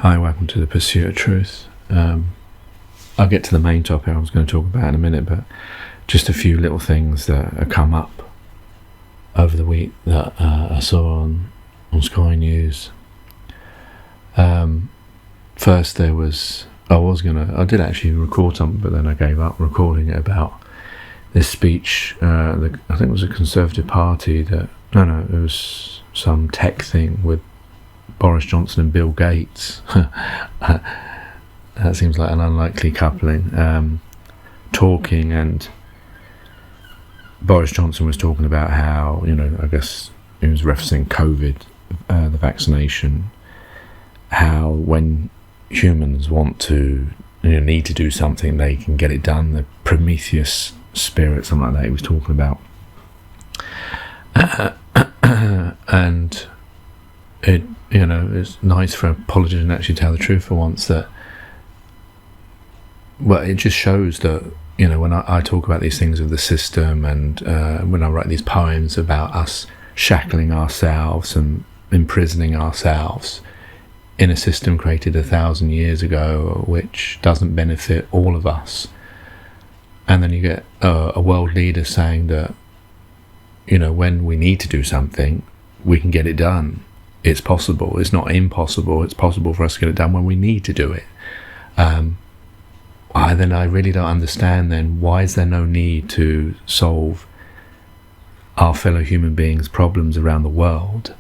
Hi, welcome to the Pursuit of Truth. I'll get to the main topic I was going to talk about in a minute, but just a few little things that have come up over the week that I saw on Sky News. First, I did actually record something, but then I gave up recording it, about this speech. I think it was a Conservative Party it was some tech thing with Boris Johnson and Bill Gates. That seems like an unlikely coupling. Talking, and Boris Johnson was talking about how, I guess he was referencing COVID, the vaccination, how when humans want to, need to do something, they can get it done. The Prometheus spirit, something like that he was talking about. And it, it's nice for a politician to actually tell the truth for once, that, well, it just shows that, when I talk about these things of the system, and when I write these poems about us shackling ourselves and imprisoning ourselves in a system created 1,000 years ago, which doesn't benefit all of us, and then you get a world leader saying that, when we need to do something, we can get it done. It's possible. It's not impossible. It's possible for us to get it done when we need to do it. Then I really don't understand, then, why is there no need to solve our fellow human beings' problems around the world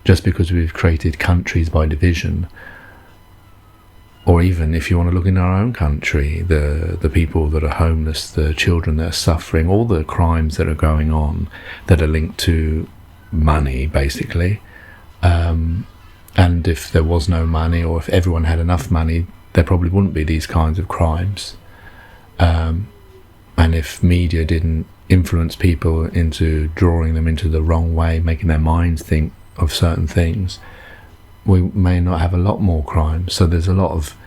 just because we've created countries by division? Or even, if you want to look in our own country, the people that are homeless, the children that are suffering, all the crimes that are going on that are linked to money, basically. And if there was no money, or if everyone had enough money, there probably wouldn't be these kinds of crimes. And if media didn't influence people into drawing them into the wrong way, making their minds think of certain things, we may not have a lot more crime. So there's a lot of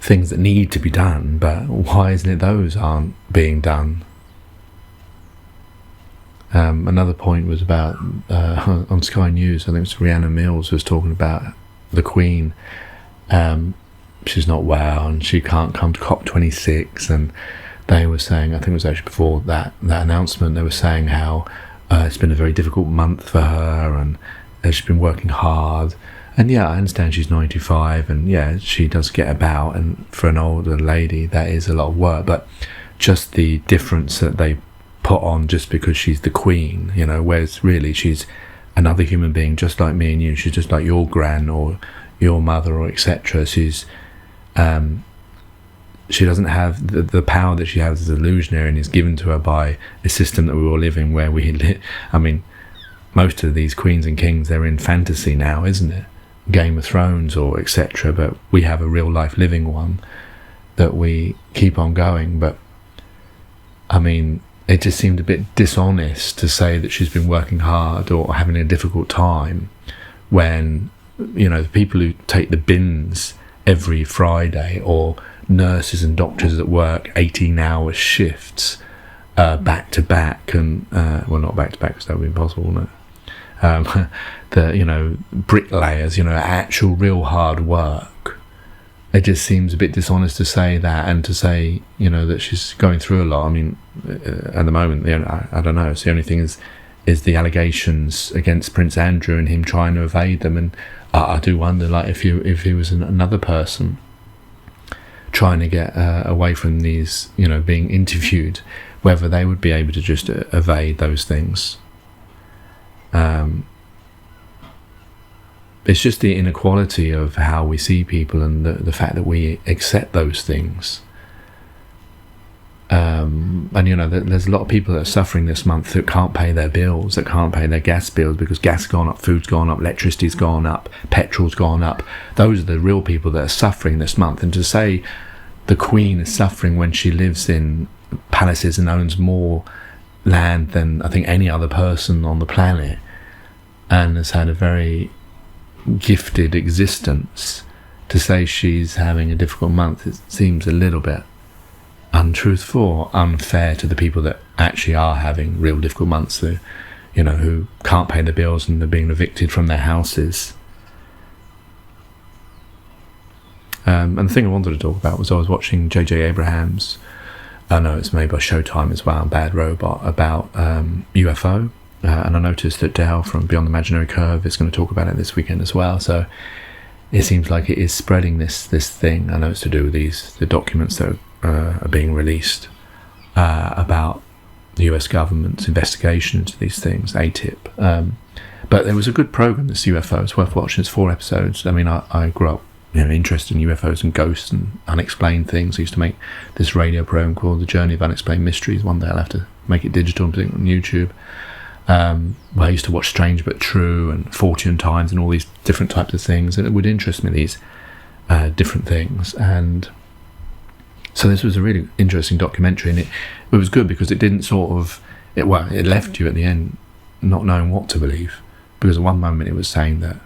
things that need to be done, but why isn't it those aren't being done? Another point was about, on Sky News, I think it was Rhiannon Mills was talking about the Queen. She's not well, and she can't come to COP26, and they were saying, I think it was actually before that announcement, they were saying how it's been a very difficult month for her, and she's been working hard. And yeah, I understand she's 95, and yeah, she does get about, and for an older lady that is a lot of work, but just the difference that they put on just because she's the Queen, whereas really she's another human being just like me and you. She's just like your gran or your mother, or etc. She's she doesn't have the power that she has as illusionary, and is given to her by a system that we all live in, where we live. I mean, most of these queens and kings, they're in fantasy now, isn't it? Game of Thrones or etc. But we have a real life living one that we keep on going. But I mean, it just seemed a bit dishonest to say that she's been working hard or having a difficult time, when the people who take the bins every Friday, or nurses and doctors that work 18-hour shifts back to back, and well, not back to back because that would be impossible, wouldn't it? The bricklayers, actual real hard work. It just seems a bit dishonest to say that, and to say that she's going through a lot. I mean, at the moment, I don't know. It's the only thing is the allegations against Prince Andrew and him trying to evade them. And I do wonder, like, if he was another person trying to get away from these, being interviewed, whether they would be able to just evade those things. It's just the inequality of how we see people, and the fact that we accept those things. And there's a lot of people that are suffering this month that can't pay their bills, that can't pay their gas bills, because gas has gone up, food's gone up, electricity's gone up, petrol's gone up. Those are the real people that are suffering this month. And to say the Queen is suffering when she lives in palaces and owns more land than I think any other person on the planet, and has had a very gifted existence, to say she's having a difficult month, it seems a little bit untruthful, unfair to the people that actually are having real difficult months, who can't pay their bills and they're being evicted from their houses. And the thing I wanted to talk about was I was watching J.J. Abrams', I know it's made by Showtime as well, Bad Robot, about UFO. And I noticed that Dale from Beyond the Imaginary Curve is going to talk about it this weekend as well. So it seems like it is spreading this thing. I know it's to do with the documents that are being released about the US government's investigation into these things, ATIP. But there was a good program, this UFO. It's worth watching. It's 4 episodes. I mean, I grew up interested in UFOs and ghosts and unexplained things. I used to make this radio program called The Journey of Unexplained Mysteries. One day I'll have to make it digital and put it on YouTube. Where I used to watch Strange But True and Fortune Times and all these different types of things, and it would interest me, these different things. And so this was a really interesting documentary, and it was good because it didn't it left you at the end not knowing what to believe, because at one moment it was saying that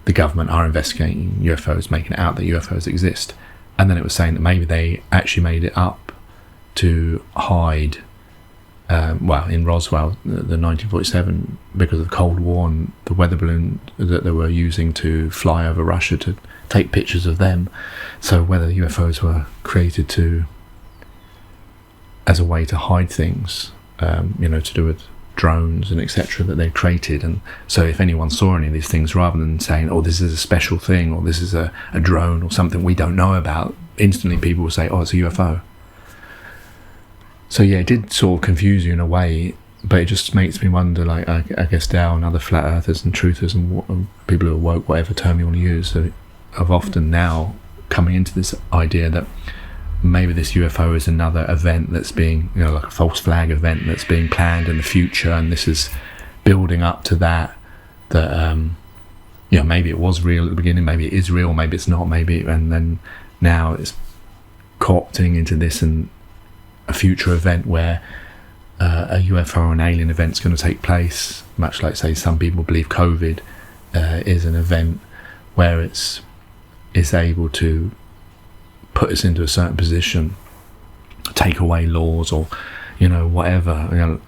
the government are investigating UFOs, making it out that UFOs exist, and then it was saying that maybe they actually made it up to hide in Roswell, the 1947, because of the Cold War and the weather balloon that they were using to fly over Russia to take pictures of them. So whether UFOs were created as a way to hide things, to do with drones and etc. that they created. And so if anyone saw any of these things, rather than saying, oh, this is a special thing, or this is a drone or something we don't know about, instantly people would say, oh, it's a UFO. So yeah, it did sort of confuse you in a way, but it just makes me wonder, like, I guess Dow and other flat earthers and truthers and people who are woke, whatever term you want to use, have often now coming into this idea that maybe this UFO is another event that's being, like a false flag event that's being planned in the future, and this is building up to that maybe it was real at the beginning, maybe it is real, maybe it's not, and then now it's co-opting into this and a future event where a UFO or an alien event's going to take place, much like, say, some people believe COVID is an event where it's able to put us into a certain position, take away laws, or whatever.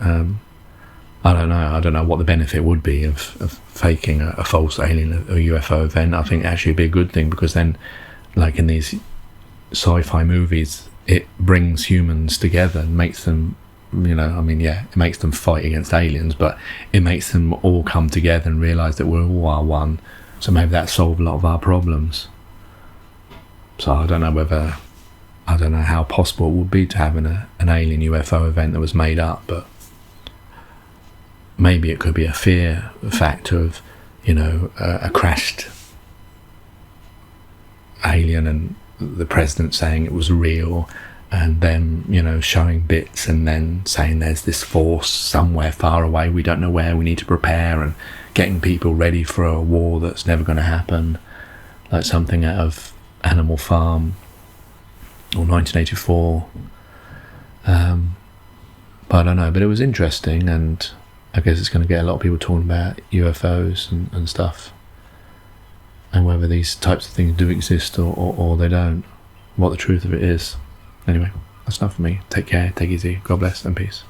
I don't know what the benefit would be of faking a false alien or UFO event. I think actually it'd be a good thing, because then, like in these sci-fi movies, it brings humans together and makes them, it makes them fight against aliens, but it makes them all come together and realise that we're all one. So maybe that solves a lot of our problems. So I don't know how possible it would be to have an alien UFO event that was made up, but maybe it could be a fear factor of, a crashed alien and the president saying it was real, and then showing bits and then saying there's this force somewhere far away, we don't know where, we need to prepare, and getting people ready for a war that's never going to happen, like something out of Animal Farm or 1984. But I don't know, but it was interesting, and I guess it's going to get a lot of people talking about UFOs and stuff, and whether these types of things do exist or they don't, what the truth of it is. Anyway, that's enough for me. Take care, take it easy, God bless, and peace.